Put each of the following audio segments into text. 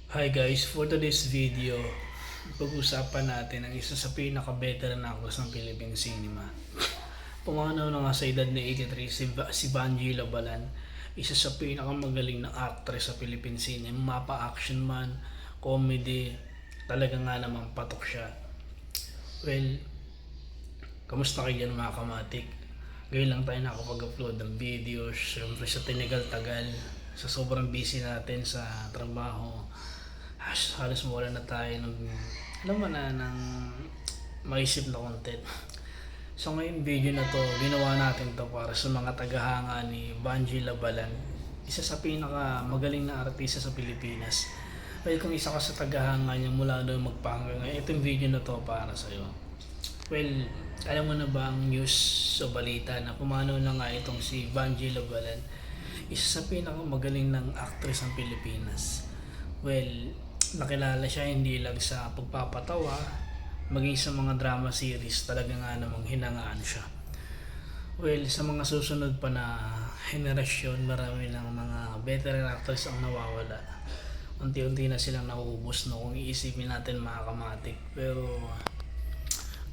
Hi guys, for today's video, pag-usapan natin ang isa sa pinaka-veteran actors ng Philippine cinema. Pumanaw na nga sa edad na 83 si Banji Labalan, isa sa pinakamagaling na actress sa Philippine cinema, mapa-action man, comedy, talaga nga namang patok siya. Well, kamusta kayo dyan mga kamatik? Ngayon lang tayo nakapag-upload ng videos, syempre sa tinigal-tagal, sa sobrang busy natin sa trabaho. Halos mawala na tayo ng alam mo na ng maisip na content. So ngayong video na to, ginawa natin to para sa mga tagahanga ni Banji Labalan, isa sa pinaka magaling na artista sa Pilipinas. Well, kung isa ka sa tagahanga niya mula noong magpahanggang ngayon, itong video na to para sa'yo. Well, alam mo na ba ang news o balita na pumanaw na nga itong si Banji Labalan, isa sa pinaka magaling ng actress ng Pilipinas. Well, nakilala siya hindi lang sa pagpapatawa, maging sa mga drama series, talaga nga namang hinangaan siya. Well, sa mga susunod pa na henerasyon, marami ng mga veteran actors ang nawawala. Unti-unti na silang nauubos, no, kung iisipin natin mga kamatik. Pero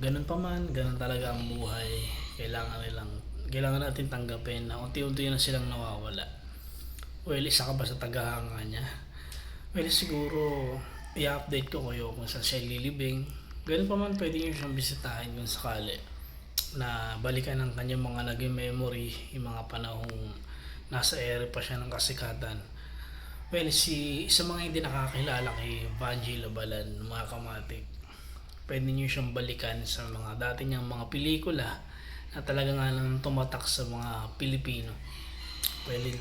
ganun pa man, ganun talaga ang buhay. Kailangan natin tanggapin na unti-unti na silang nawawala. Well, isa ka ba sa tagahanga niya? Well, siguro i-update ko kayo kung saan siya lilibing. Ganun pa man, pwede nyo siyang bisitahin kung sakali na balikan ang kanyang mga naging memory, yung mga panahong nasa ere pa siya ng kasikatan. Well, sa mga hindi nakakilala kay Banji Labalan, mga kamatik, pwede nyo siyang balikan sa mga dati niyang mga pelikula na talaga nga nang tumatak sa mga Pilipino. Well,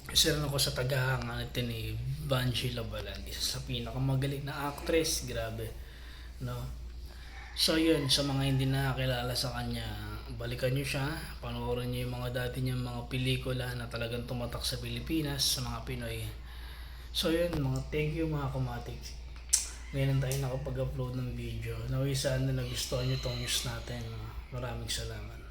isa rin ako sa tagahanga natin ni Banji Labalan, isa sa pinakamagaling na actress, grabe, no? So yun, sa mga hindi nakakilala sa kanya, balikan nyo siya, panoorin nyo yung mga dati niyang mga pelikula na talagang tumatak sa Pilipinas, sa mga Pinoy. So yun, thank you mga kamatik. Ngayon tayo nakapag-upload ng video. Naway sana na nagustuhan nyo itong news natin. Maraming salamat.